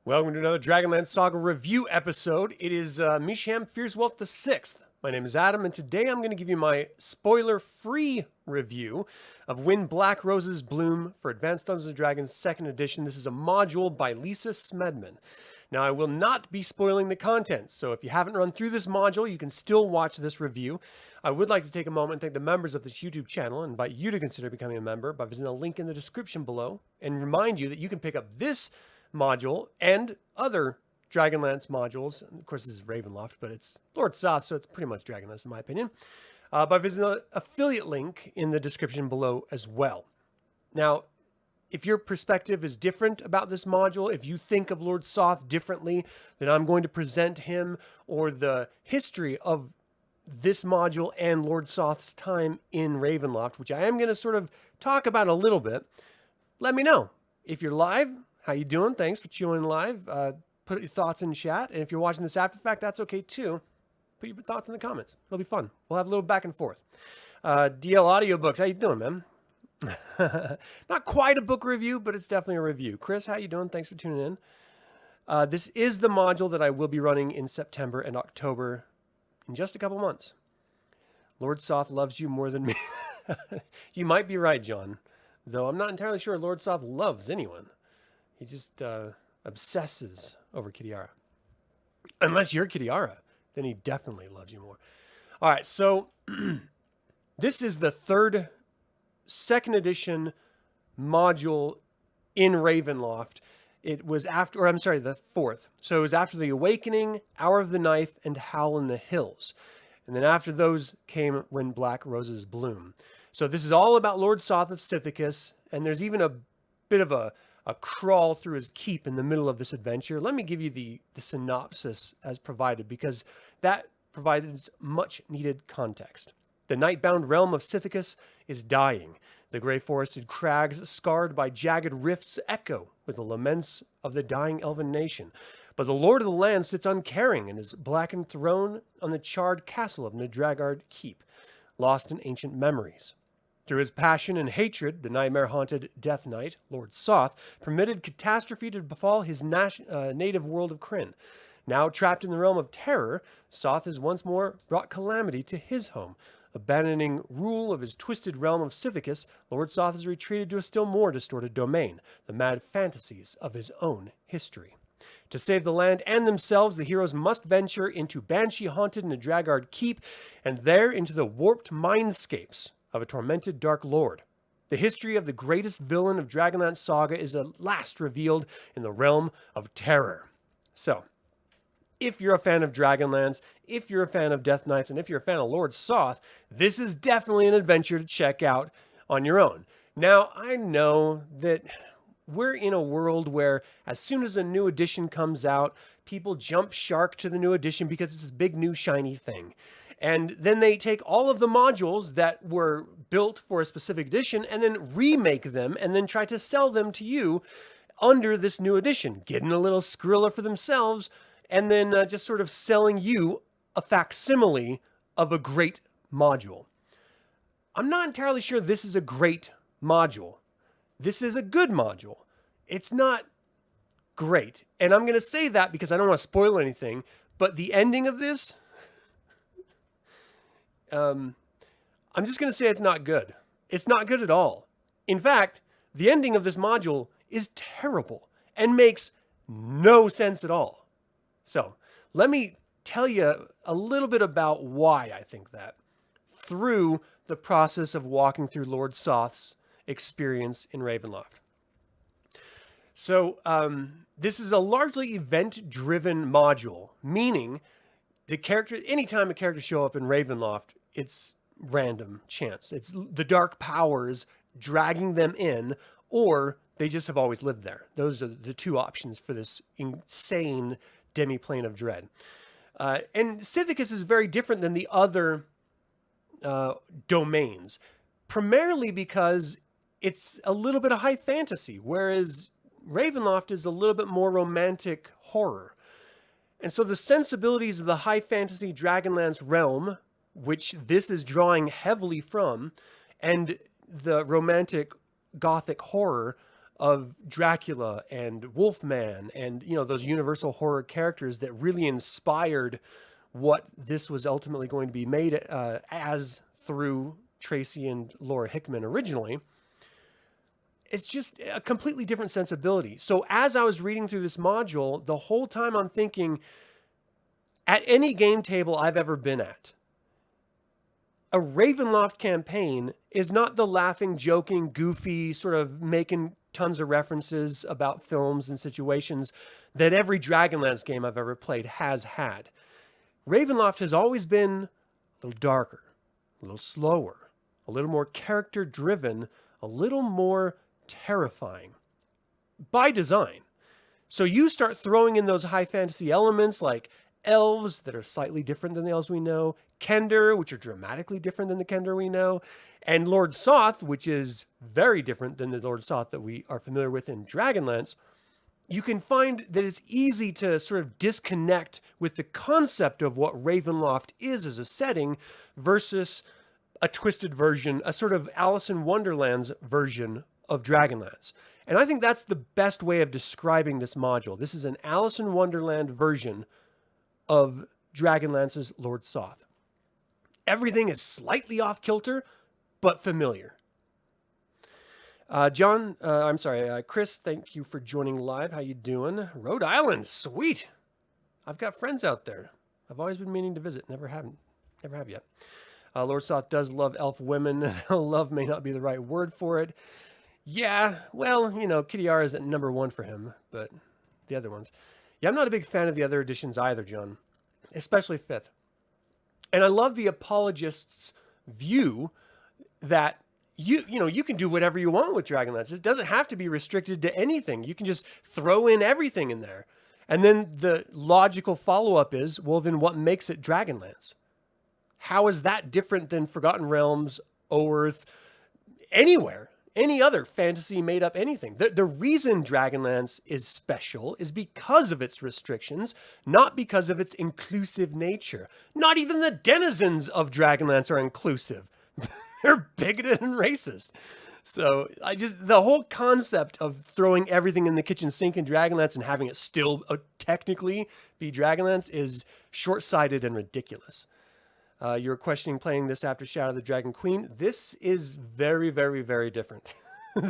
Welcome to another DragonLance Saga review episode. It is Misham Fearswelt the 6th. My name is Adam, and today I'm going to give you my spoiler-free review of When Black Roses Bloom for Advanced Dungeons & Dragons 2nd Edition. This is a module by Lisa Smedman. Now, I will not be spoiling the content, so if you haven't run through this module, you can still watch this review. I would like to take a moment and thank the members of this YouTube channel and invite you to consider becoming a member by visiting the link in the description below, and remind you that you can pick up this module and other Dragonlance modules. And of course, this is Ravenloft, but it's Lord Soth, so it's pretty much Dragonlance in my opinion, by visiting the affiliate link in the description below as well. Now, if your perspective is different about this module, if you think of Lord Soth differently, then I'm going to present him or the history of this module and Lord Soth's time in Ravenloft, which I am going to sort of talk about a little bit. Let me know. If you're live, how you doing? Thanks for joining live. Put your thoughts in chat. And if you're watching this after the fact, that's okay too. Put your thoughts in the comments. It'll be fun. We'll have a little back and forth. DL Audiobooks, how you doing, man? Not quite a book review, but it's definitely a review. Chris, how you doing? Thanks for tuning in. This is the module that I will be running in September and October in just a couple months. Lord Soth loves you more than me. You might be right, John, though I'm not entirely sure Lord Soth loves anyone. He just obsesses over Kitiara. Unless you're Kitiara, then he definitely loves you more. All right, so this is the third 2nd edition module in Ravenloft. It was after, or I'm sorry, the 4th. So it was after the Awakening, Hour of the Knife, and Howl in the Hills. And then after those came When Black Roses Bloom. So this is all about Lord Soth of Sithicus, and there's even a bit of a crawl through his keep in the middle of this adventure. Let me give you the synopsis as provided, because that provides much needed context. The nightbound realm of Sithicus is dying. The gray forested crags, scarred by jagged rifts, echo with the laments of the dying elven nation. But the lord of the land sits uncaring in his blackened throne on the charred castle of Negragaard Keep, lost in ancient memories. Through his passion and hatred, the nightmare-haunted Death Knight, Lord Soth, permitted catastrophe to befall his native world of Krynn. Now trapped in the realm of terror, Soth has once more brought calamity to his home. Abandoning rule of his twisted realm of Sithicus, Lord Soth has retreated to a still more distorted domain, the mad fantasies of his own history. To save the land and themselves, the heroes must venture into banshee-haunted Negragaard Keep, and there into the warped mindscapes of a tormented Dark Lord. The history of the greatest villain of DragonLance Saga is at last revealed in the realm of terror. So, if you're a fan of Dragonlance, if you're a fan of Death Knights, and if you're a fan of Lord Soth, this is definitely an adventure to check out on your own. Now, I know that we're in a world where as soon as a new edition comes out, people jump shark to the new edition because it's this big new shiny thing. And then they take all of the modules that were built for a specific edition and then remake them and then try to sell them to you under this new edition, getting a little Skrilla for themselves, and then just sort of selling you a facsimile of a great module. I'm not entirely sure this is a great module. This is a good module. It's not great. And I'm going to say that because I don't want to spoil anything, but the ending of this, I'm just going to say it's not good. It's not good at all. In fact, the ending of this module is terrible and makes no sense at all. So let me tell you a little bit about why I think that through the process of walking through Lord Soth's experience in Ravenloft. So this is a largely event-driven module, meaning the character, anytime a character show up in Ravenloft, it's random chance. It's the dark powers dragging them in, or they just have always lived there. Those are the two options for this insane demi-plane of dread. And Sithicus is very different than the other domains, primarily because it's a little bit of high fantasy, whereas Ravenloft is a little bit more romantic horror. And so the sensibilities of the high fantasy Dragonlance realm, which this is drawing heavily from, and the romantic gothic horror of Dracula and Wolfman and, those universal horror characters that really inspired what this was ultimately going to be made as through Tracy and Laura Hickman originally. It's just a completely different sensibility. So as I was reading through this module, the whole time I'm thinking, at any game table I've ever been at, a Ravenloft campaign is not the laughing, joking, goofy, sort of making tons of references about films and situations that every Dragonlance game I've ever played has had. Ravenloft has always been a little darker, a little slower, a little more character-driven, a little more terrifying by design. So you start throwing in those high fantasy elements like elves that are slightly different than the elves we know, Kender, which are dramatically different than the Kender we know, and Lord Soth, which is very different than the Lord Soth that we are familiar with in Dragonlance. You can find that it's easy to sort of disconnect with the concept of what Ravenloft is as a setting versus a twisted version, a sort of Alice in Wonderland's version of Dragonlance. And I think that's the best way of describing this module. This is an Alice in Wonderland version of Dragonlance's Lord Soth. Everything is slightly off kilter, but familiar. Chris, thank you for joining live. How you doing? Rhode Island, sweet. I've got friends out there. I've always been meaning to visit. Never have yet. Lord Soth does love elf women. Love may not be the right word for it. Yeah, well, Kitiara is at number 1 for him, but the other ones. Yeah, I'm not a big fan of the other editions either, John, especially 5th. And I love the apologists' view that you can do whatever you want with Dragonlance. It doesn't have to be restricted to anything. You can just throw in everything in there. And then the logical follow-up is, well, then what makes it Dragonlance? How is that different than Forgotten Realms, Oerth, anywhere? Any other fantasy made up anything. The reason Dragonlance is special is because of its restrictions, not because of its inclusive nature. Not even the denizens of Dragonlance are inclusive. They're bigoted and racist. So the whole concept of throwing everything in the kitchen sink in Dragonlance and having it still technically be Dragonlance is short-sighted and ridiculous. You're questioning playing this after Shadow of the Dragon Queen. This is very, very, very different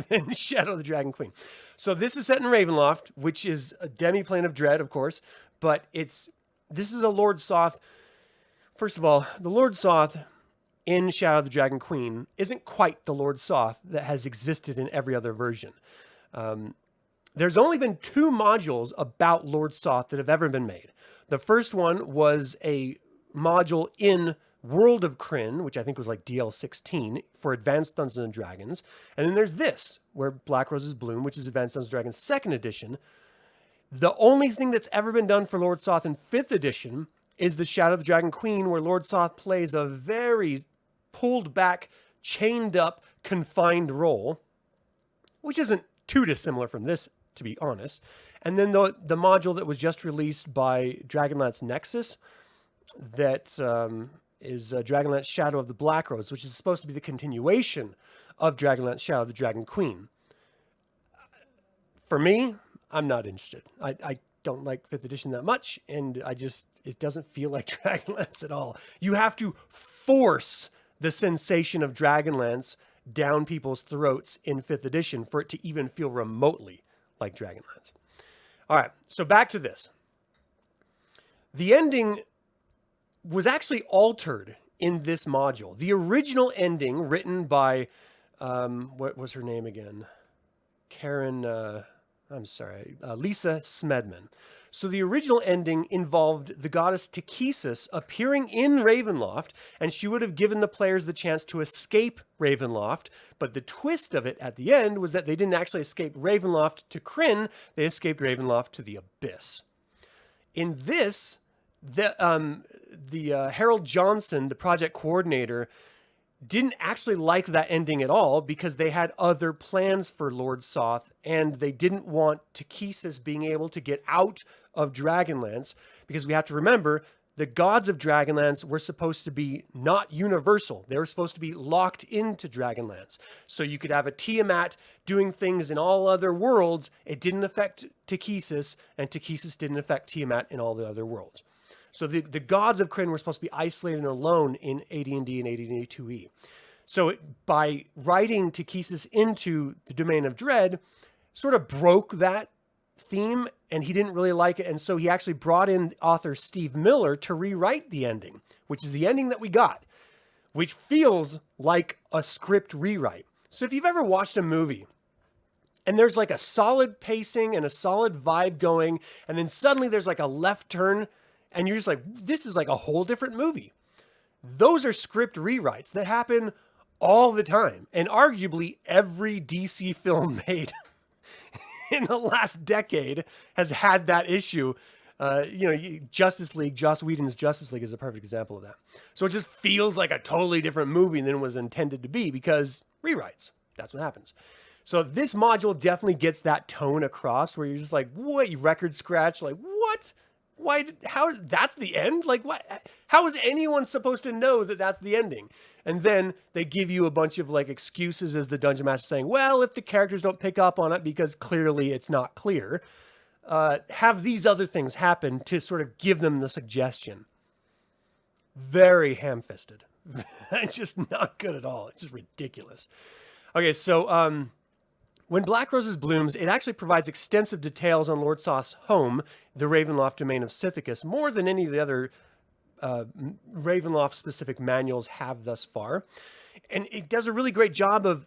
than Shadow of the Dragon Queen. So this is set in Ravenloft, which is a demi-plane of dread, of course, but this is a Lord Soth. First of all, the Lord Soth in Shadow of the Dragon Queen isn't quite the Lord Soth that has existed in every other version. There's only been 2 modules about Lord Soth that have ever been made. The first one was a module in World of Krynn, which I think was like DL16 for Advanced Dungeons and Dragons. And then there's this, where Black Roses Bloom, which is Advanced Dungeons and Dragons 2nd edition. The only thing that's ever been done for Lord Soth in 5th edition is the Shadow of the Dragon Queen, where Lord Soth plays a very pulled back, chained up, confined role, which isn't too dissimilar from this, to be honest. And then the module that was just released by Dragonlance Nexus, that is Dragonlance Shadow of the Black Rose, which is supposed to be the continuation of Dragonlance Shadow of the Dragon Queen. For me, I'm not interested. I don't like 5th edition that much, and it doesn't feel like Dragonlance at all. You have to force the sensation of Dragonlance down people's throats in 5th edition for it to even feel remotely like Dragonlance. All right, so back to this. The ending was actually altered in this module. The original ending, written by, what was her name again? Lisa Smedman. So the original ending involved the goddess Tikhisis appearing in Ravenloft, and she would have given the players the chance to escape Ravenloft. But the twist of it at the end was that they didn't actually escape Ravenloft to Krynn, they escaped Ravenloft to the Abyss. In this, the Harold Johnson, the project coordinator, didn't actually like that ending at all because they had other plans for Lord Soth, and they didn't want Tikhisis being able to get out of Dragonlance, because we have to remember the gods of Dragonlance were supposed to be not universal. They were supposed to be locked into Dragonlance. So you could have a Tiamat doing things in all other worlds. It didn't affect Takhisis, and Takhisis didn't affect Tiamat in all the other worlds. So the gods of Krynn were supposed to be isolated and alone in AD&D and AD&D 2E. So by writing Takhisis into the Domain of Dread, sort of broke that theme, and he didn't really like it. And so he actually brought in author Steve Miller to rewrite the ending, which is the ending that we got, which feels like a script rewrite. So if you've ever watched a movie and there's like a solid pacing and a solid vibe going, and then suddenly there's like a left turn, and you're just like, this is like a whole different movie. Those are script rewrites that happen all the time. And arguably every DC film made in the last decade has had that issue. Justice League, Joss Whedon's Justice League is a perfect example of that. So it just feels like a totally different movie than it was intended to be because rewrites. That's what happens. So this module definitely gets that tone across where you're just like, what, you record scratch? Like, what? Why? How? That's the end? Like, what? How is anyone supposed to know that that's the ending? And then they give you a bunch of like excuses as the dungeon master saying, well, if the characters don't pick up on it because clearly it's not clear, have these other things happen to sort of give them the suggestion. Very ham-fisted. It's just not good at all. It's just ridiculous. Okay, so when Black Roses blooms, it actually provides extensive details on Lord Soth's home, the Ravenloft domain of Sithicus, more than any of the other Ravenloft-specific manuals have thus far. And it does a really great job of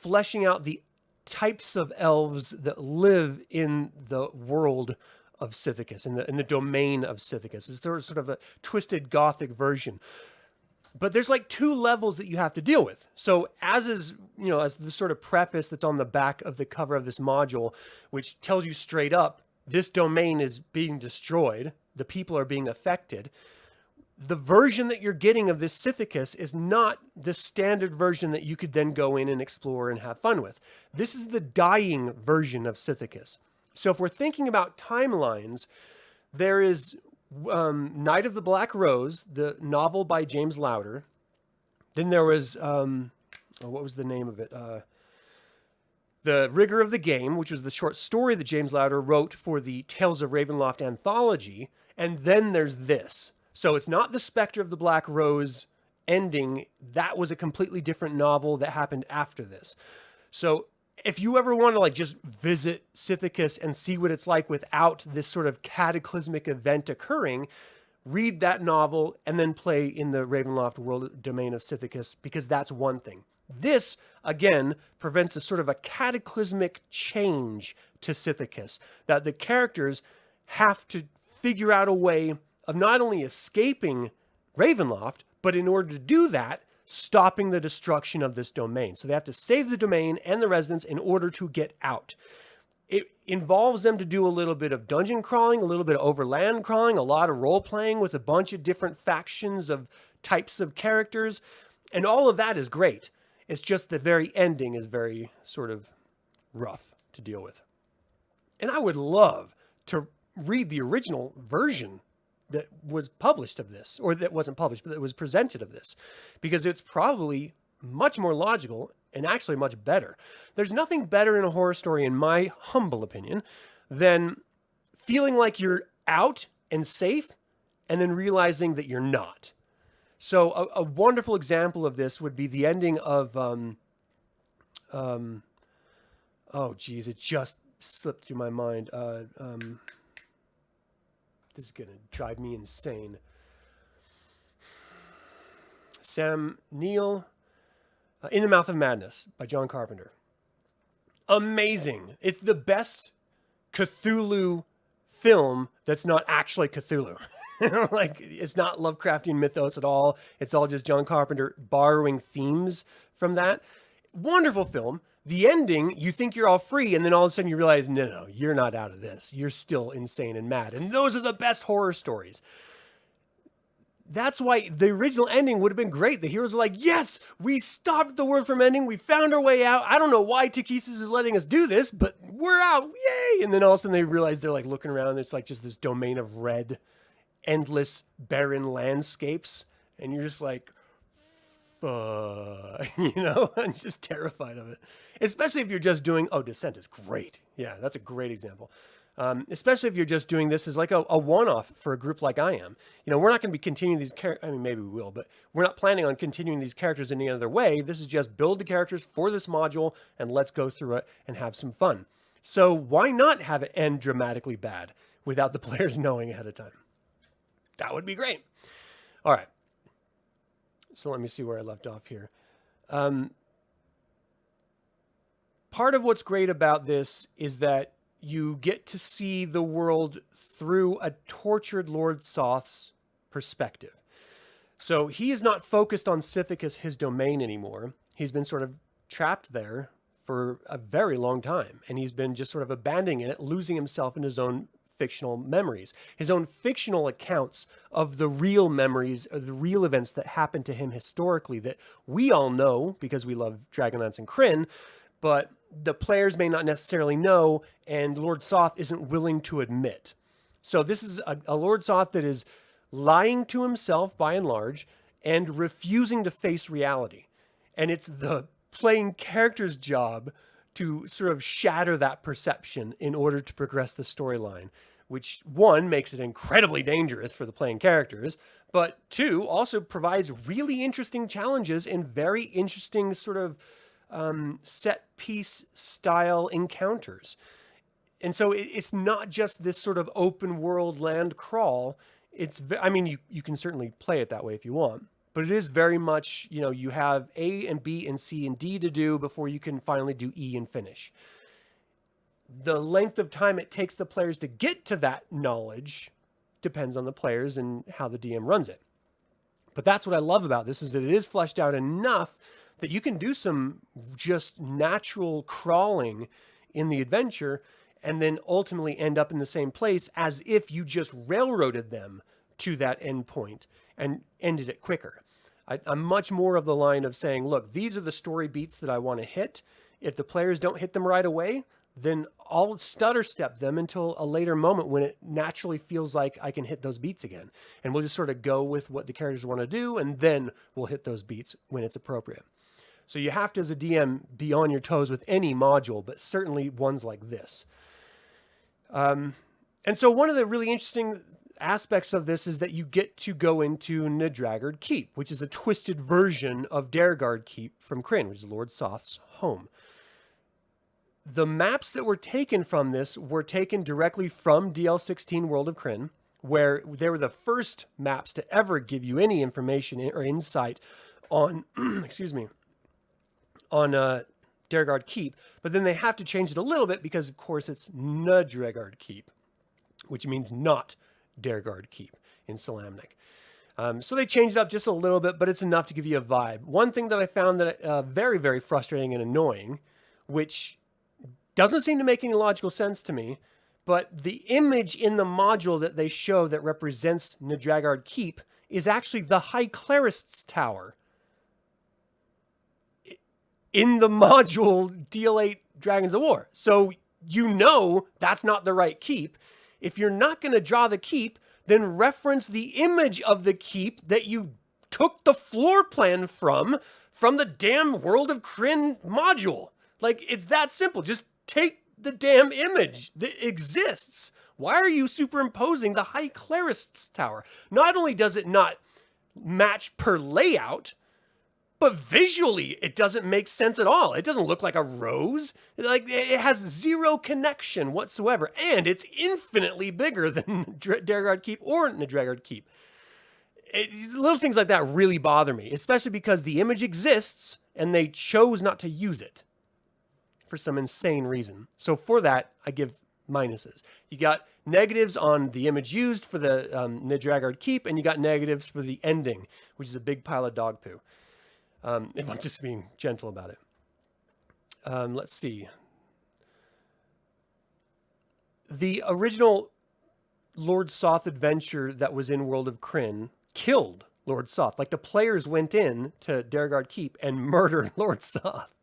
fleshing out the types of elves that live in the world of Sithicus, in the domain of Sithicus. It's sort of a twisted Gothic version. But there's like two levels that you have to deal with. So as is, as the sort of preface that's on the back of the cover of this module, which tells you straight up, this domain is being destroyed. The people are being affected. The version that you're getting of this Sithicus is not the standard version that you could then go in and explore and have fun with. This is the dying version of Sithicus. So if we're thinking about timelines, there is Night of the Black Rose, the novel by James Lowder. Then there was, what was the name of it? The Rigor of the Game, which was the short story that James Lowder wrote for the Tales of Ravenloft anthology. And then there's this. So it's not the Spectre of the Black Rose ending. That was a completely different novel that happened after this. So if you ever want to like just visit Sithicus and see what it's like without this sort of cataclysmic event occurring, read that novel and then play in the Ravenloft world domain of Sithicus, because that's one thing. This, again, prevents a sort of a cataclysmic change to Sithicus, that the characters have to figure out a way of not only escaping Ravenloft, but in order to do that, stopping the destruction of this domain. So they have to save the domain and the residents in order to get out. It involves them to do a little bit of dungeon crawling, a little bit of overland crawling, a lot of role-playing with a bunch of different factions of types of characters, and all of that is great. It's just the very ending is very sort of rough to deal with. And I would love to read the original version that was published of this, or that wasn't published, but that was presented of this, because it's probably much more logical and actually much better. There's nothing better in a horror story, in my humble opinion, than feeling like you're out and safe and then realizing that you're not. So a wonderful example of this would be the ending of, oh geez, it just slipped through my mind. This is going to drive me insane. Sam Neill, In the Mouth of Madness by John Carpenter. Amazing. It's the best Cthulhu film that's not actually Cthulhu. Like, it's not Lovecraftian mythos at all. It's all just John Carpenter borrowing themes from that. Wonderful film. The ending, you think you're all free, and then all of a sudden you realize, no, you're not out of this. You're still insane and mad. And those are the best horror stories. That's why the original ending would have been great. The heroes are like, yes, we stopped the world from ending. We found our way out. I don't know why Takhisis is letting us do this, but we're out. Yay. And then all of a sudden they realize they're like looking around. It's like just this domain of red. endless barren landscapes, and you're just like, I'm just terrified of it. Especially if you're just doing, Descent is great. Yeah, that's a great example. Especially if you're just doing this as like a one-off for a group like I am. We're not going to be continuing these characters. I mean, maybe we will, but we're not planning on continuing these characters in any other way. This is just build the characters for this module and let's go through it and have some fun. So why not have it end dramatically bad without the players knowing ahead of time? That would be great. All right. So let me see where I left off here. Part of what's great about this is that you get to see the world through a tortured Lord Soth's perspective. So he is not focused on Sithicus, his domain, anymore. He's been sort of trapped there for a very long time, and he's been just sort of abandoning it, losing himself in his own fictional memories, his own fictional accounts of the real memories, of the real events that happened to him historically that we all know because we love Dragonlance and Krynn, but the players may not necessarily know, and Lord Soth isn't willing to admit. So this is a Lord Soth that is lying to himself by and large and refusing to face reality. And it's the playing character's job to sort of shatter that perception in order to progress the storyline, which, one, makes it incredibly dangerous for the playing characters, but two, also provides really interesting challenges and very interesting sort of set piece style encounters. And so it's not just this sort of open world land crawl. You can certainly play it that way if you want, but it is very much, you have A and B and C and D to do before you can finally do E and finish. The length of time it takes the players to get to that knowledge depends on the players and how the DM runs it. But that's what I love about this, is that it is fleshed out enough that you can do some just natural crawling in the adventure and then ultimately end up in the same place as if you just railroaded them to that end point and ended it quicker. I'm much more of the line of saying, look, these are the story beats that I want to hit. If the players don't hit them right away, then I'll stutter step them until a later moment when it naturally feels like I can hit those beats again. And we'll just sort of go with what the characters want to do, and then we'll hit those beats when it's appropriate. So you have to, as a DM, be on your toes with any module, but certainly ones like this. And so one of the really interesting aspects of this is that you get to go into Negragaard Keep, which is a twisted version of Negragaard Keep from Krynn, which is Lord Soth's home. The maps that were taken from this were taken directly from DL16 World of Krynn, where they were the first maps to ever give you any information or insight on, on Negragaard Keep, but then they have to change it a little bit because, of course, it's Negragaard Keep, which means not Negragaard Keep in Salamnic. So they changed it up just a little bit, but it's enough to give you a vibe. One thing that I found that very, very frustrating and annoying, which doesn't seem to make any logical sense to me, but the image in the module that they show that represents Negragaard Keep is actually the High Clerist's Tower in the module DL8 Dragons of War. So that's not the right keep. If you're not going to draw the keep, then reference the image of the keep that you took the floor plan from the damn World of Krynn module. Like, it's that simple. Just take the damn image that exists. Why are you superimposing the High Clerist's Tower? Not only does it not match per layout, but visually, it doesn't make sense at all. It doesn't look like a rose. Like, it has zero connection whatsoever. And it's infinitely bigger than Negragaard Keep or Negragaard Keep. Little things like that really bother me, especially because the image exists and they chose not to use it for some insane reason. So for that, I give minuses. You got negatives on the image used for the Negragaard Keep, and you got negatives for the ending, which is a big pile of dog poo. If I'm just being gentle about it. Let's see. The original Lord Soth adventure that was in World of Krynn killed Lord Soth. Like, the players went in to Negragaard Keep and murdered Lord Soth.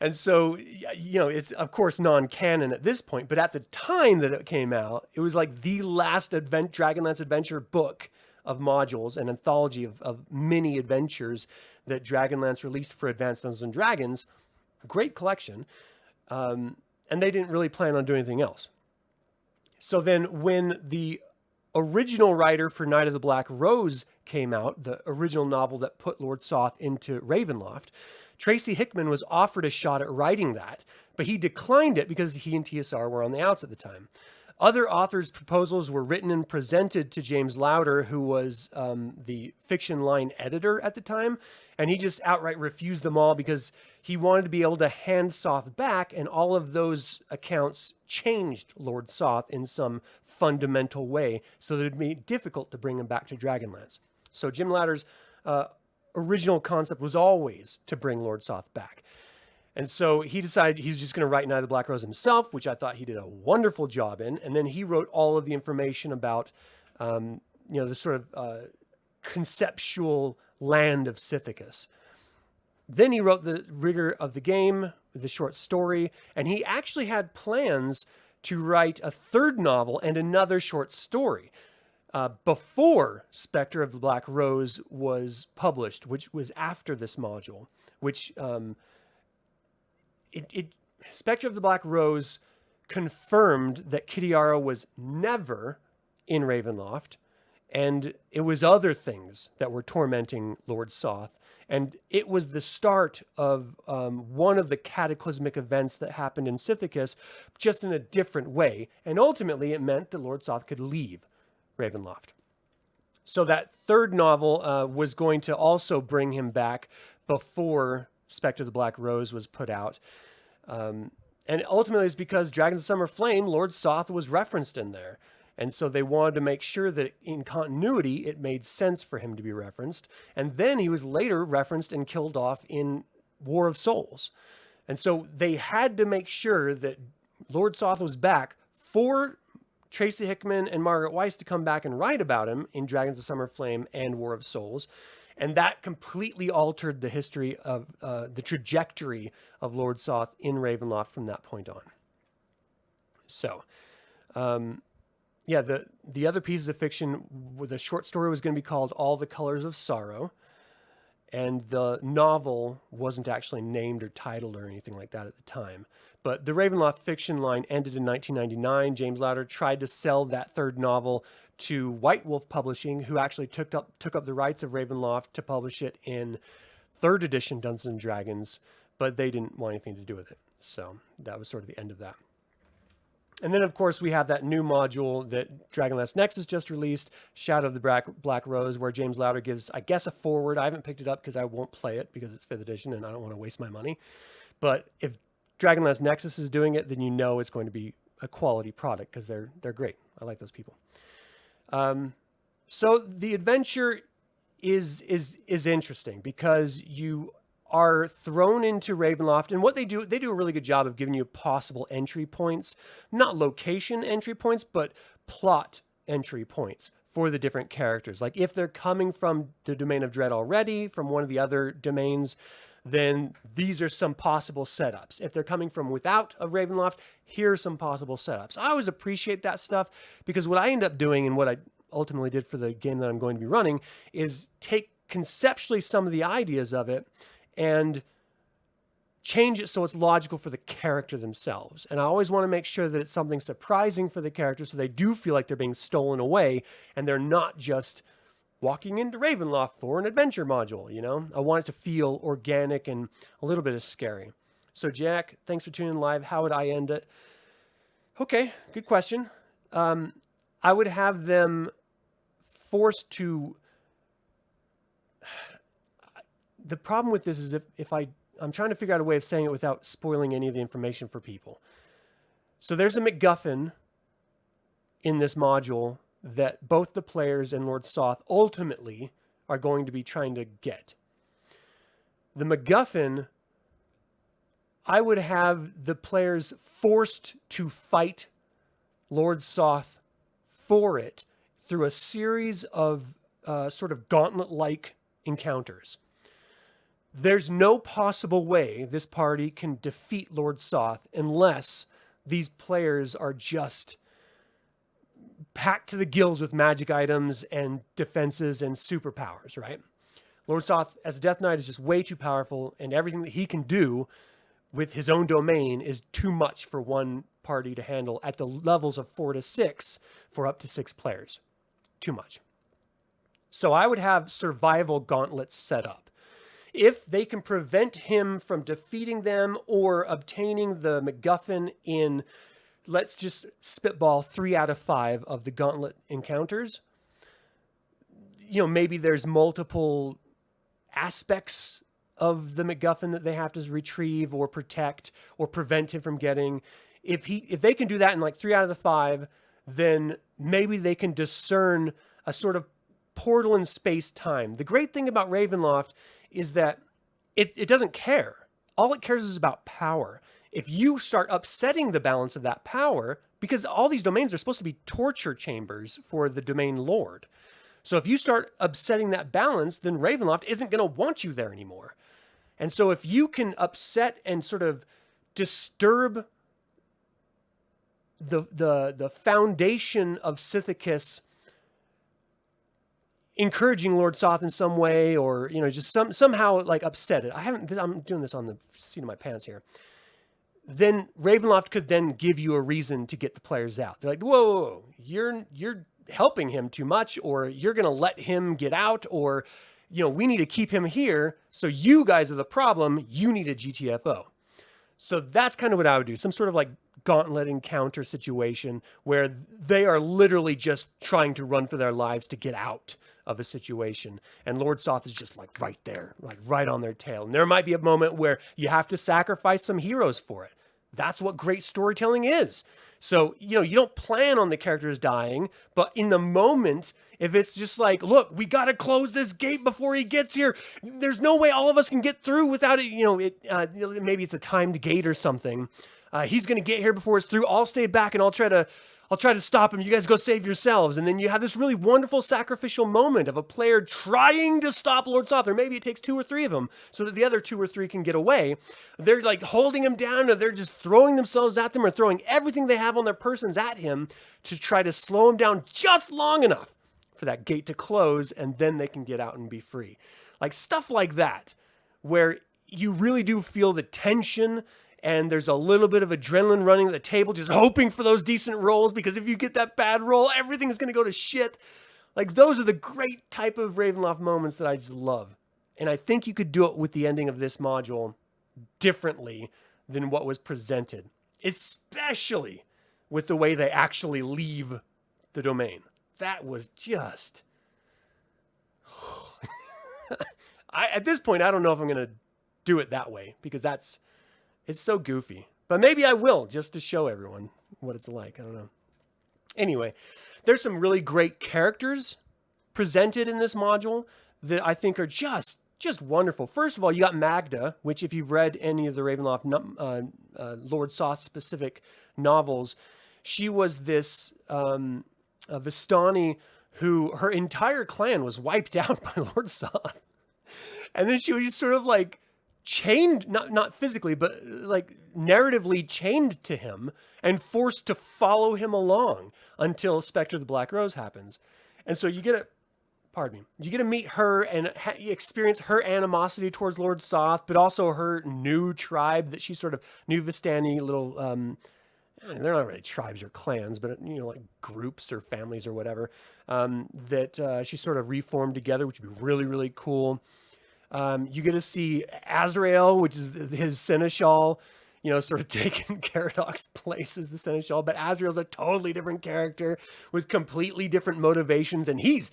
And so, it's of course non-canon at this point, but at the time that it came out, it was like the last Dragonlance Adventure book of modules, an anthology of mini adventures that Dragonlance released for Advanced Dungeons and Dragons. Great collection. And they didn't really plan on doing anything else. So then when the original writer for Night of the Black Rose came out, the original novel that put Lord Soth into Ravenloft, Tracy Hickman was offered a shot at writing that, but he declined it because he and TSR were on the outs at the time. Other authors' proposals were written and presented to James Lowder, who was the fiction line editor at the time, and he just outright refused them all because he wanted to be able to hand Soth back, and all of those accounts changed Lord Soth in some fundamental way, so that it'd be difficult to bring him back to Dragonlance. So Jim Lowder's original concept was always to bring Lord Soth back. And so he decided he's just going to write Night of the Black Rose himself, which I thought he did a wonderful job in. And then he wrote all of the information about, the sort of conceptual land of Sithicus. Then he wrote the rigor of the game, the short story, and he actually had plans to write a third novel and another short story before Spectre of the Black Rose was published, which was after this module, which... Spectre of the Black Rose confirmed that Kitiara was never in Ravenloft, and it was other things that were tormenting Lord Soth, and it was the start of one of the cataclysmic events that happened in Sithicus, just in a different way, and ultimately it meant that Lord Soth could leave Ravenloft. So that third novel was going to also bring him back before Spectre of the Black Rose was put out. And ultimately it's because Dragons of Summer Flame, Lord Soth was referenced in there. And so they wanted to make sure that in continuity, it made sense for him to be referenced. And then he was later referenced and killed off in War of Souls. And so they had to make sure that Lord Soth was back for Tracy Hickman and Margaret Weiss to come back and write about him in Dragons of Summer Flame and War of Souls. And that completely altered the history of the trajectory of Lord Soth in Ravenloft from that point on. So, the other pieces of fiction, the short story was going to be called All the Colors of Sorrow. And the novel wasn't actually named or titled or anything like that at the time. But the Ravenloft fiction line ended in 1999. James Lowder tried to sell that third novel to White Wolf Publishing, who actually took up the rights of Ravenloft to publish it in 3rd edition Dungeons and Dragons, but they didn't want anything to do with it. So that was sort of the end of that. And then, of course, we have that new module that Dragonlance Nexus just released, Shadow of the Black Rose, where James Lowder gives, I guess, a forward. I haven't picked it up because I won't play it because it's 5th edition and I don't want to waste my money. But if Dragonlance Nexus is doing it, then you know it's going to be a quality product because they're great. I like those people. So the adventure is interesting because you are thrown into Ravenloft, and what they do a really good job of giving you possible entry points, not location entry points, but plot entry points for the different characters. Like if they're coming from the Domain of Dread already, from one of the other domains, then these are some possible setups. If they're coming from without a Ravenloft, here's some possible setups. I always appreciate that stuff because what I end up doing and what I ultimately did for the game that I'm going to be running is take conceptually some of the ideas of it and change it so it's logical for the character themselves. And I always want to make sure that it's something surprising for the character so they do feel like they're being stolen away and they're not just walking into Ravenloft for an adventure module, you know? I want it to feel organic and a little bit of scary. So Jack, thanks for tuning in live. How would I end it? Okay, good question. I would have them forced to... The problem with this is if I'm trying to figure out a way of saying it without spoiling any of the information for people. So there's a MacGuffin in this module that both the players and Lord Soth ultimately are going to be trying to get. The MacGuffin, I would have the players forced to fight Lord Soth for it through a series of sort of gauntlet-like encounters. there's no possible way this party can defeat Lord Soth unless these players are just packed to the gills with magic items and defenses and superpowers, right? Lord Soth as a Death Knight is just way too powerful, and everything that he can do with his own domain is too much for one party to handle at the levels of 4 to 6 for up to 6 players. Too much. So I would have survival gauntlets set up. If they can prevent him from defeating them or obtaining the MacGuffin in, let's just spitball 3 out of 5 of the gauntlet encounters, you know, maybe there's multiple aspects of the MacGuffin that they have to retrieve or protect or prevent him from getting. If they can do that in like 3 out of the 5, then maybe they can discern a sort of portal in space-time. The great thing about Ravenloft is that it doesn't care. All it cares is about power. If you start upsetting the balance of that power, because all these domains are supposed to be torture chambers for the domain lord. So if you start upsetting that balance, then Ravenloft isn't going to want you there anymore. And so if you can upset and sort of disturb the foundation of Sithicus, encouraging Lord Soth in some way, or, you know, just somehow like upset it. I'm doing this on the seat of my pants here. Then Ravenloft could then give you a reason to get the players out. They're like, whoa, you're helping him too much, or you're going to let him get out, or, you know, we need to keep him here. So you guys are the problem. You need a GTFO. So that's kind of what I would do. Some sort of like gauntlet encounter situation where they are literally just trying to run for their lives to get out of a situation. And Lord Soth is just like right there, like right on their tail. And there might be a moment where you have to sacrifice some heroes for it. That's what great storytelling is. So, you know, you don't plan on the characters dying, but in the moment, if it's just like, look, we got to close this gate before he gets here. There's no way all of us can get through without it. You know, maybe it's a timed gate or something. He's going to get here before it's through. I'll stay back and I'll try to stop him. You guys go save yourselves. And then you have this really wonderful sacrificial moment of a player trying to stop Lord Soth, or maybe it takes 2 or 3 of them so that the other 2 or 3 can get away. They're like holding him down, or they're just throwing themselves at them, or throwing everything they have on their persons at him to try to slow him down just long enough for that gate to close, and then they can get out and be free. Like stuff like that, where you really do feel the tension, and there's a little bit of adrenaline running at the table, just hoping for those decent rolls, because if you get that bad roll, everything's going to go to shit. Like, those are the great type of Ravenloft moments that I just love. And I think you could do it with the ending of this module differently than what was presented, especially with the way they actually leave the domain. That was just... at this point, I don't know if I'm going to do it that way, because it's so goofy. But maybe I will, just to show everyone what it's like. I don't know. Anyway, there's some really great characters presented in this module that I think are just wonderful. First of all, you got Magda, which if you've read any of the Ravenloft Lord Soth specific novels, she was this Vistani who her entire clan was wiped out by Lord Soth. And then she was just sort of like chained, not physically, but like narratively chained to him and forced to follow him along until Spectre of the Black Rose happens. And so you get to meet her and experience her animosity towards Lord Soth, but also her new tribe that she sort of, new Vistani little, they're not really tribes or clans, but, you know, like groups or families or whatever, that she sort of reformed together, which would be really, really cool. You get to see Azrael, which is his seneschal, you know, sort of taking Caradoc's place as the seneschal. But Azrael's a totally different character with completely different motivations. And he's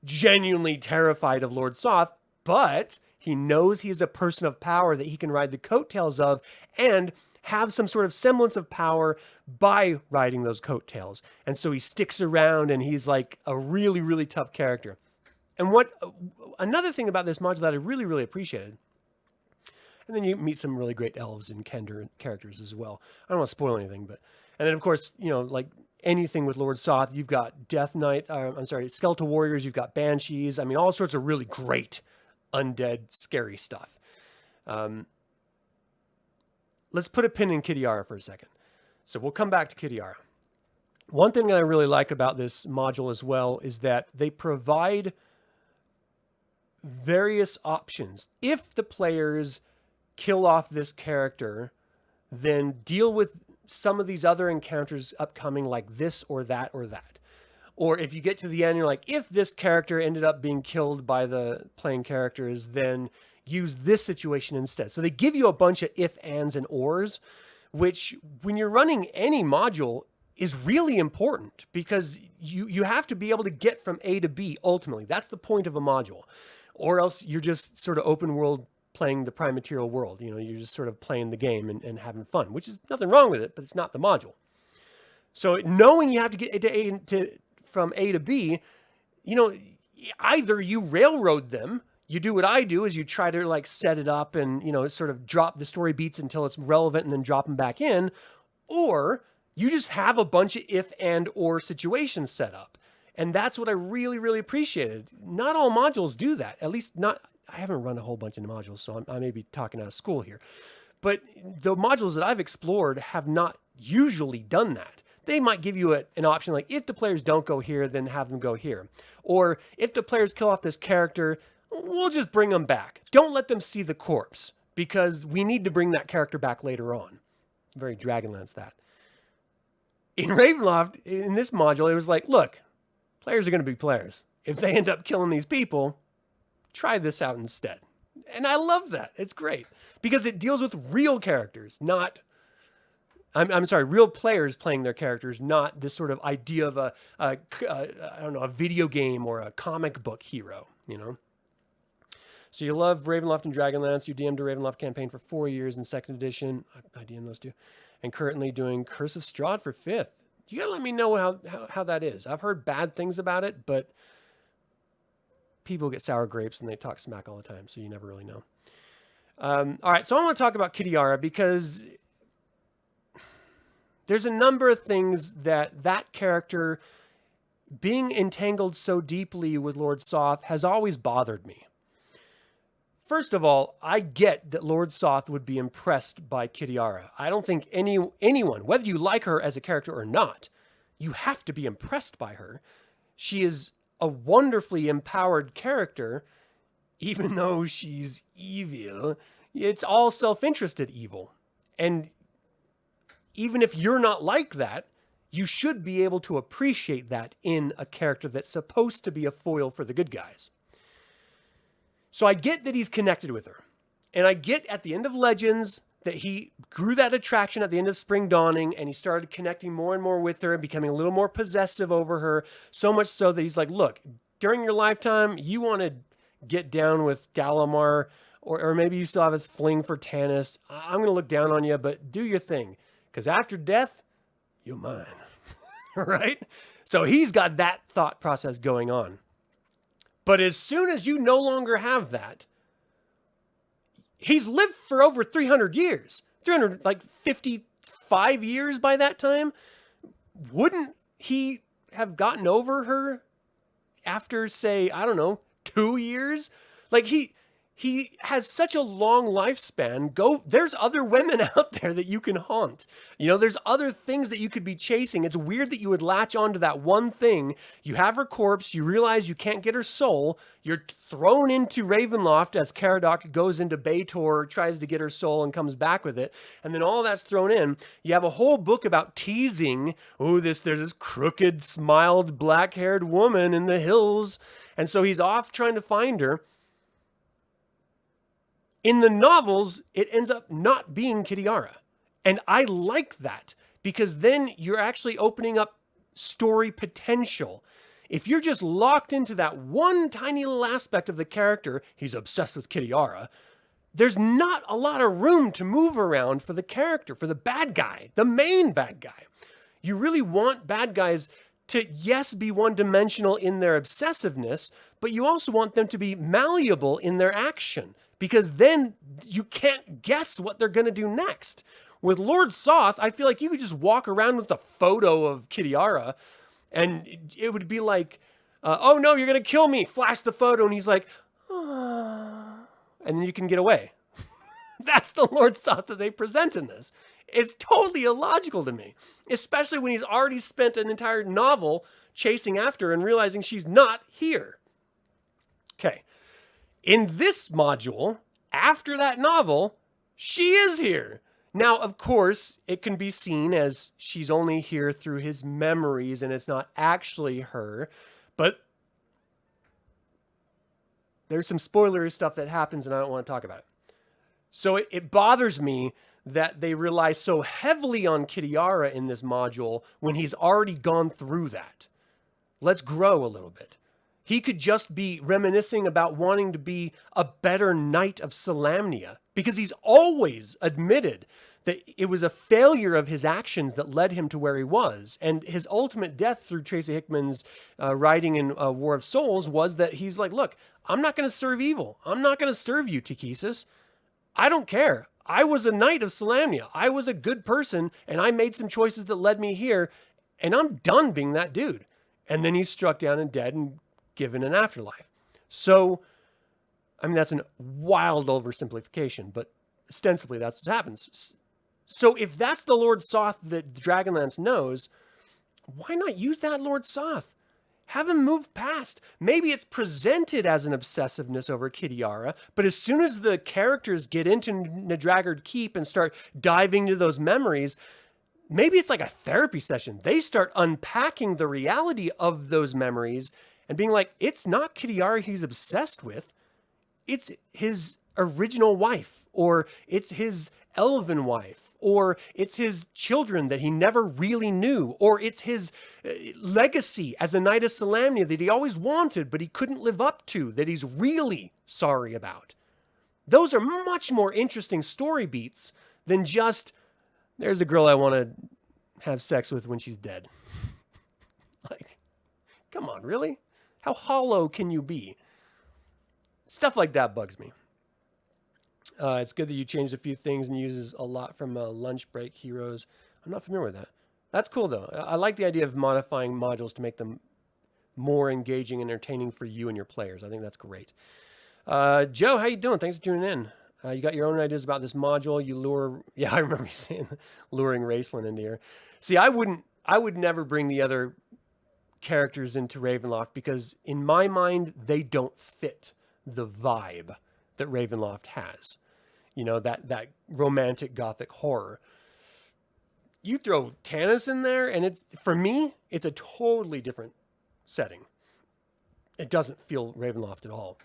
genuinely terrified of Lord Soth, but he knows he is a person of power that he can ride the coattails of and have some sort of semblance of power by riding those coattails. And so he sticks around, and he's like a really, really tough character. And another thing about this module that I really, really appreciated, and then you meet some really great elves and Kender characters as well. I don't want to spoil anything, and then of course, you know, like anything with Lord Soth, you've got Death Knight, Skeletal Warriors, you've got Banshees. I mean, all sorts of really great undead, scary stuff. Let's put a pin in Kitiara for a second. So we'll come back to Kitiara. One thing that I really like about this module as well is that they provide various options. If the players kill off this character, then deal with some of these other encounters upcoming, like this or that or that. Or if you get to the end, you're like, if this character ended up being killed by the playing characters, then use this situation instead. So they give you a bunch of if, ands, and ors, which when you're running any module is really important, because you have to be able to get from A to B ultimately. That's the point of a module. Or else you're just sort of open world playing the prime material world. You know, you're just sort of playing the game and having fun, which is nothing wrong with it, but it's not the module. So knowing you have to get from A to B, you know, either you railroad them, you do what I do, is you try to like set it up and, you know, sort of drop the story beats until it's relevant and then drop them back in, or you just have a bunch of if and or situations set up. And that's what I really, really appreciated. Not all modules do that. At least not, I haven't run a whole bunch of modules, so I may be talking out of school here. But the modules that I've explored have not usually done that. They might give you an option like, if the players don't go here, then have them go here. Or if the players kill off this character, we'll just bring them back. Don't let them see the corpse, because we need to bring that character back later on. Very Dragonlance that. In Ravenloft, in this module, it was like, look, players are going to be players. If they end up killing these people, try this out instead. And I love that. It's great. Because it deals with real characters, not... I'm sorry, real players playing their characters, not this sort of idea of I don't know, a video game or a comic book hero, you know? So you love Ravenloft and Dragonlance. You DM'd a Ravenloft campaign for 4 years in 2nd edition. I DM'd those two. And currently doing Curse of Strahd for 5th. You gotta let me know how that is. I've heard bad things about it, but people get sour grapes and they talk smack all the time, so you never really know. All right, so I want to talk about Kitiara because there's a number of things that character being entangled so deeply with Lord Soth has always bothered me. First of all, I get that Lord Soth would be impressed by Kitiara. I don't think anyone, whether you like her as a character or not, you have to be impressed by her. She is a wonderfully empowered character, even though she's evil. It's all self-interested evil. And even if you're not like that, you should be able to appreciate that in a character that's supposed to be a foil for the good guys. So I get that he's connected with her. And I get at the end of Legends that he grew that attraction at the end of Spring Dawning, and he started connecting more and more with her and becoming a little more possessive over her, so much so that he's like, look, during your lifetime, you want to get down with Dalamar, or maybe you still have a fling for Tanis. I'm going to look down on you, but do your thing. Because after death, you're mine. Right? So he's got that thought process going on. But as soon as you no longer have that, he's lived for over 300 years. 355 years by that time. Wouldn't he have gotten over her after, say, I don't know, 2 years? Like, he has such a long lifespan. There's other women out there that you can haunt. You know, there's other things that you could be chasing. It's weird that you would latch onto that one thing. You have her corpse. You realize you can't get her soul. You're thrown into Ravenloft as Caradoc goes into Baator, tries to get her soul and comes back with it. And then all that's thrown in. You have a whole book about teasing. Oh, there's this crooked, smiled, black-haired woman in the hills. And so he's off trying to find her. In the novels, it ends up not being Kitiara. And I like that, because then you're actually opening up story potential. If you're just locked into that one tiny little aspect of the character, he's obsessed with Kitiara, there's not a lot of room to move around for the character, for the bad guy, the main bad guy. You really want bad guys to, yes, be one-dimensional in their obsessiveness, but you also want them to be malleable in their action, because then you can't guess what they're going to do next. With Lord Soth, I feel like you could just walk around with a photo of Kitiara, and it would be like, oh no, you're going to kill me. Flash the photo, and he's like, oh. And then you can get away. That's the Lord Soth that they present in this. It's totally illogical to me, especially when he's already spent an entire novel chasing after her and realizing she's not here. Okay. In this module, after that novel, she is here. Now, of course, it can be seen as she's only here through his memories and it's not actually her, but there's some spoilery stuff that happens and I don't want to talk about it. So it bothers me that they rely so heavily on Kitiara in this module when he's already gone through that. Let's grow a little bit. He could just be reminiscing about wanting to be a better knight of Solamnia because he's always admitted that it was a failure of his actions that led him to where he was. And his ultimate death through Tracy Hickman's writing in War of Souls was that he's like, look, I'm not going to serve evil. I'm not going to serve you, Tikhisis. I don't care. I was a knight of Solamnia. I was a good person, and I made some choices that led me here, and I'm done being that dude. And then he's struck down and dead and given an afterlife. So, I mean, that's a wild oversimplification, but ostensibly that's what happens. So if that's the Lord Soth that Dragonlance knows, why not use that Lord Soth? Have him move past. Maybe it's presented as an obsessiveness over Kitiara, but as soon as the characters get into Negragaard Keep and start diving into those memories, maybe it's like a therapy session. They start unpacking the reality of those memories and being like, it's not Kitiara he's obsessed with. It's his original wife, or it's his elven wife, or it's his children that he never really knew, or it's his legacy as a knight of Solamnia that he always wanted but he couldn't live up to, that he's really sorry about. Those are much more interesting story beats than just, there's a girl I want to have sex with when she's dead. Like, come on, really? How hollow can you be? Stuff like that bugs me. It's good that you changed a few things and uses a lot from lunch break heroes. I'm not familiar with that. That's cool, though. I like the idea of modifying modules to make them more engaging and entertaining for you and your players. I think that's great. Joe, how you doing? Thanks for tuning in. You got your own ideas about this module. You lure... Yeah, I remember you saying luring Raceland into here. See, I would never bring the other characters into Ravenloft because in my mind, they don't fit the vibe that Ravenloft has. You know, that romantic gothic horror. You throw Tanis in there and it's, for me, it's a totally different setting. It doesn't feel Ravenloft at all.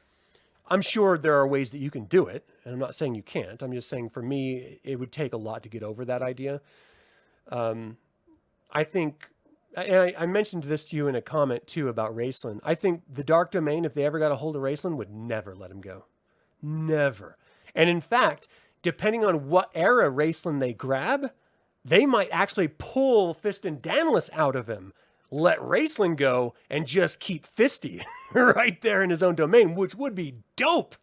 I'm sure there are ways that you can do it, and I'm not saying you can't. I'm just saying for me, it would take a lot to get over that idea. I think, and I mentioned this to you in a comment too about Raceland. I think the Dark Domain, if they ever got a hold of Raceland, would never let him go. Never. And in fact, depending on what era Raceland they grab, they might actually pull Fist and Danilus out of him, let Raceland go, and just keep Fisty right there in his own domain, which would be dope.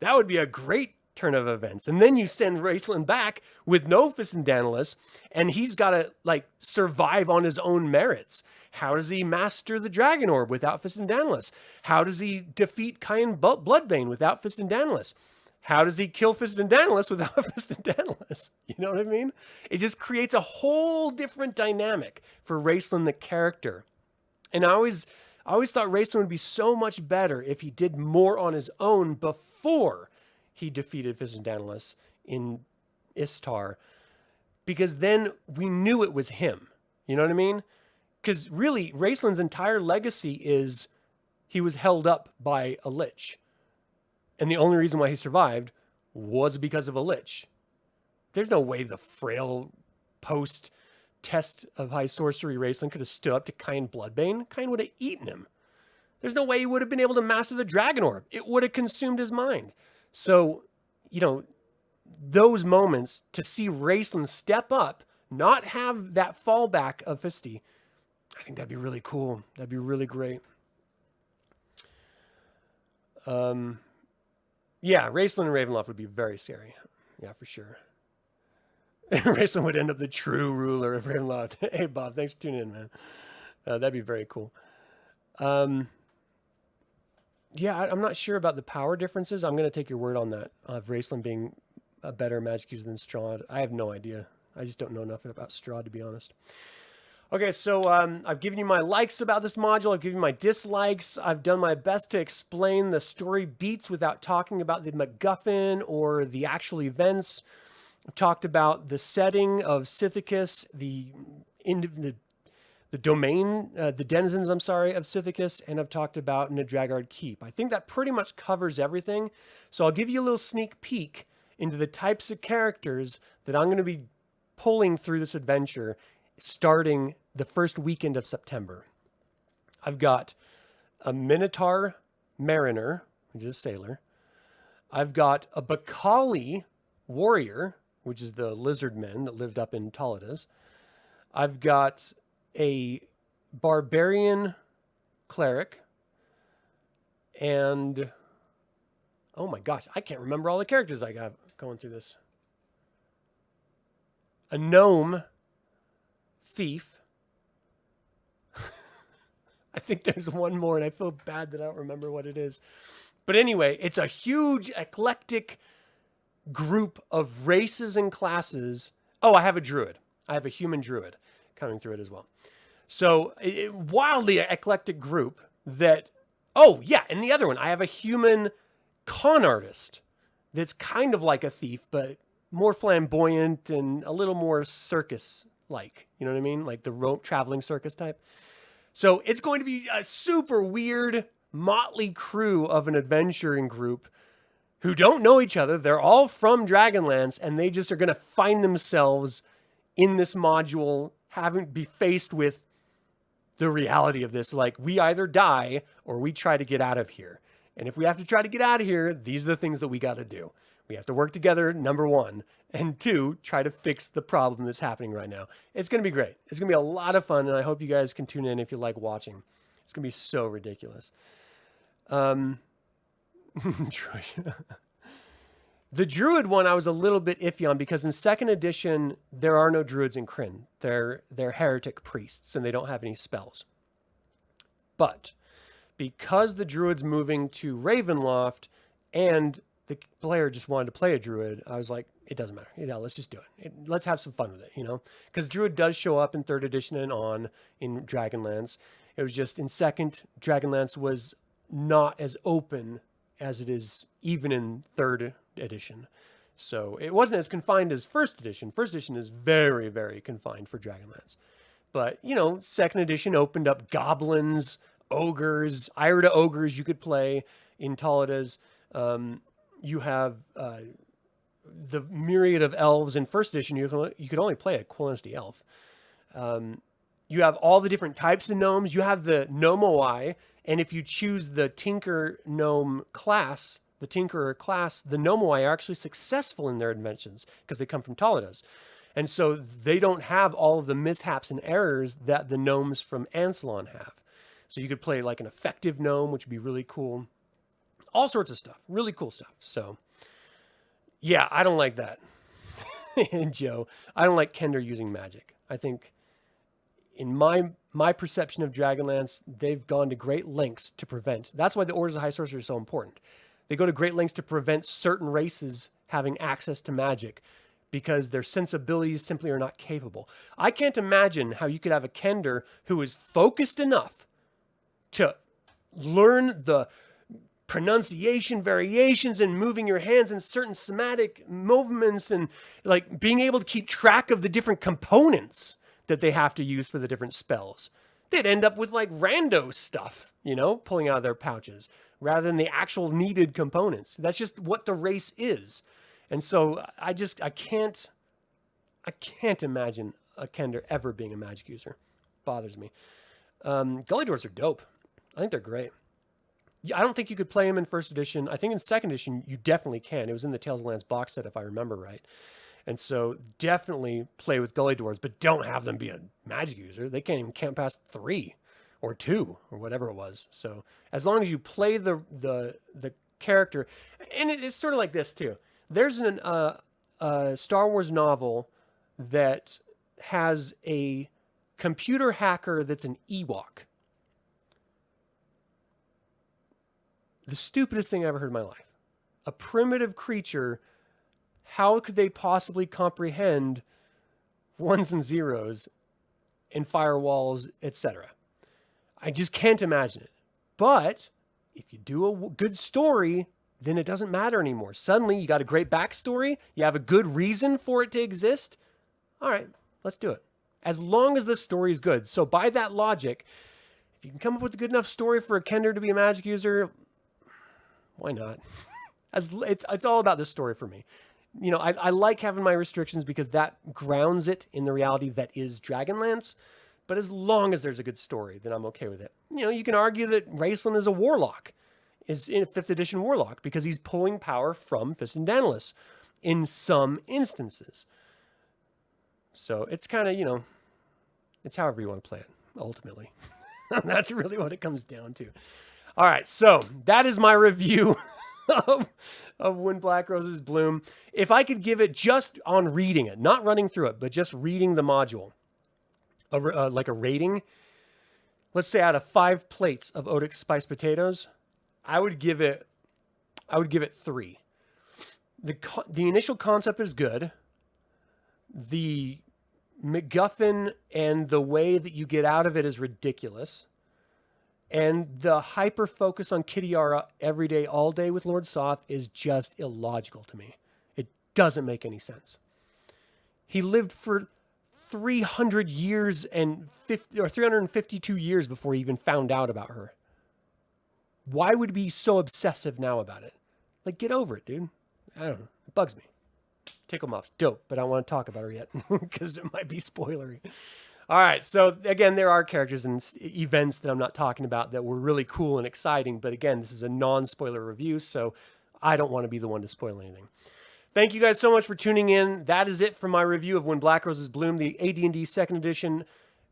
That would be a great turn of events. And then you send Raceland back with no Fist and Danilus, and he's got to like survive on his own merits. How does he master the Dragon Orb without Fist and Danilus? How does he defeat Kain Bloodbane without Fist and Danilus? How does he kill Fist and Danilus without Fist and Danilus? You know what I mean? It just creates a whole different dynamic for Raceland the character. And I always thought Raceland would be so much better if he did more on his own before he defeated Fist and Danilus in Istar. Because then we knew it was him. You know what I mean? Because really, Raceland's entire legacy is he was held up by a lich. And the only reason why he survived was because of a lich. There's no way the frail post-test of high sorcery Raceland could have stood up to Kain Bloodbane. Kain would have eaten him. There's no way he would have been able to master the Dragon Orb. It would have consumed his mind. So, you know, those moments to see Raceland step up, not have that fallback of Fisty, I think that'd be really cool. That'd be really great. Yeah, Raceland and Ravenloft would be very scary. Yeah, for sure. Raceland would end up the true ruler of Ravenloft. Hey, Bob, thanks for tuning in, man. That'd be very cool. Yeah, I'm not sure about the power differences. I'm going to take your word on that, of Raceland being a better magic user than Strahd. I have no idea. I just don't know enough about Strahd, to be honest. Okay, so I've given you my likes about this module. I've given you my dislikes. I've done my best to explain the story beats without talking about the MacGuffin or the actual events. I've talked about the setting of Sithicus, the domain, the denizens, I'm sorry, of Sithicus, and I've talked about Negragaard Keep. I think that pretty much covers everything. So I'll give you a little sneak peek into the types of characters that I'm going to be pulling through this adventure starting the first weekend of September. I've got a Minotaur Mariner, which is a sailor. I've got a Bakali Warrior, which is the lizard men that lived up in Taladas. I've got a Barbarian Cleric. And, oh my gosh, I can't remember all the characters I got going through this. A Gnome Thief. I think there's one more, and I feel bad that I don't remember what it is. But anyway, it's a huge, eclectic group of races and classes. Oh, I have a druid. I have a human druid coming through it as well. So, wildly eclectic group that... Oh, yeah, and the other one, I have a human con artist that's kind of like a thief, but more flamboyant and a little more circus-like. You know what I mean? Like the rope traveling circus type. So it's going to be a super weird, motley crew of an adventuring group who don't know each other. They're all from Dragonlance, and they just are going to find themselves in this module, having be faced with the reality of this. Like, we either die or we try to get out of here. And if we have to try to get out of here, these are the things that we got to do. We have to work together, number one, and two, try to fix the problem that's happening right now. It's going to be great. It's going to be a lot of fun, and I hope you guys can tune in if you like watching. It's going to be so ridiculous. The Druid one I was a little bit iffy on because in 2nd edition, there are no Druids in Krynn. They're heretic priests, and they don't have any spells. But because the Druid's moving to Ravenloft, and the player just wanted to play a Druid, I was like, it doesn't matter. You know, let's just do it. Let's have some fun with it, you know? Because Druid does show up in 3rd edition and on in Dragonlance. It was just in 2nd, Dragonlance was not as open as it is even in 3rd edition. So it wasn't as confined as 1st edition. 1st edition is very, very confined for Dragonlance. But, you know, 2nd edition opened up goblins, ogres, Irida ogres you could play in Taladas. You have the myriad of elves in 1st edition. You could only play a Quillenity elf. You have all the different types of gnomes. You have the Gnomoi, and if you choose the Tinker Gnome class, the Tinkerer class, the Gnomoi are actually successful in their inventions because they come from Taladas. And so they don't have all of the mishaps and errors that the gnomes from Ansalon have. So you could play like an effective gnome, which would be really cool. All sorts of stuff. Really cool stuff. So, yeah, I don't like that. And Joe, I don't like Kender using magic. I think in my perception of Dragonlance, they've gone to great lengths to prevent. That's why the Orders of High Sorcery are so important. They go to great lengths to prevent certain races having access to magic because their sensibilities simply are not capable. I can't imagine how you could have a Kender who is focused enough to learn the pronunciation variations and moving your hands in certain somatic movements and like being able to keep track of the different components that they have to use for the different spells. They'd end up with like rando stuff, you know, pulling out of their pouches rather than the actual needed components. That's just what the race is. And so I can't imagine a Kender ever being a magic user. Bothers me. Gully Doors are dope. I think they're great. I don't think you could play them in 1st edition. I think in 2nd edition, you definitely can. It was in the Tales of Lance box set, if I remember right. And so definitely play with Gully Doors, but don't have them be a magic user. They can't even count past 3 or 2 or whatever it was. So as long as you play the character, and it's sort of like this too. There's a Star Wars novel that has a computer hacker that's an Ewok. The stupidest thing I ever heard in my life. A primitive creature how could they possibly comprehend ones and zeros and firewalls, etc.? I just can't imagine it. But if you do a good story, then it doesn't matter anymore. Suddenly, you got a great backstory. You have a good reason for it to exist. All right, let's do it. As long as the story is good. So by that logic, if you can come up with a good enough story for a Kender to be a magic user, why not? It's all about the story for me. You know, I like having my restrictions because that grounds it in the reality that is Dragonlance. But as long as there's a good story, then I'm okay with it. You know, you can argue that Raistlin is a warlock, is in a 5th edition warlock, because he's pulling power from Fist and Daedalus in some instances. So it's kind of, you know, it's however you want to play it, ultimately. That's really what it comes down to. All right, so that is my review of When Black Roses Bloom. If I could give it just on reading it, not running through it, but just reading the module, like a rating, let's say out of 5 plates of Odex spiced potatoes, I would give it 3. The initial concept is good. The MacGuffin and the way that you get out of it is ridiculous. And the hyper focus on Kitiara every day, all day with Lord Soth is just illogical to me. It doesn't make any sense. He lived for 300 years and 352 years before he even found out about her. Why would he be so obsessive now about it? Like, get over it, dude. I don't know. It bugs me. Tickle Muff's dope, but I don't want to talk about her yet because it might be spoilery. All right, so again, there are characters and events that I'm not talking about that were really cool and exciting, but again, this is a non-spoiler review, so I don't want to be the one to spoil anything. Thank you guys so much for tuning in. That is it for my review of When Black Roses Bloom, the AD&D 2nd edition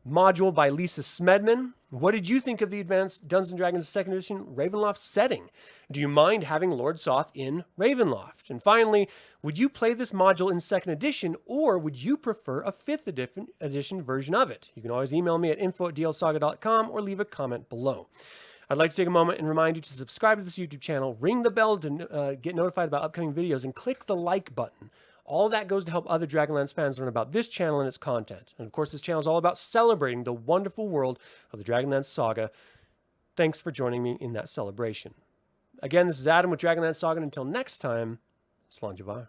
module by Lisa Smedman. What did you think of the Advanced Dungeons & Dragons 2nd edition Ravenloft setting? Do you mind having Lord Soth in Ravenloft? And finally, would you play this module in 2nd edition, or would you prefer a 5th edition version of it? You can always email me at info@dlsaga.com or leave a comment below. I'd like to take a moment and remind you to subscribe to this YouTube channel, ring the bell to get notified about upcoming videos, and click the like button. All that goes to help other Dragonlance fans learn about this channel and its content. And of course, this channel is all about celebrating the wonderful world of the Dragonlance Saga. Thanks for joining me in that celebration. Again, this is Adam with Dragonlance Saga, and until next time, Slanjavar.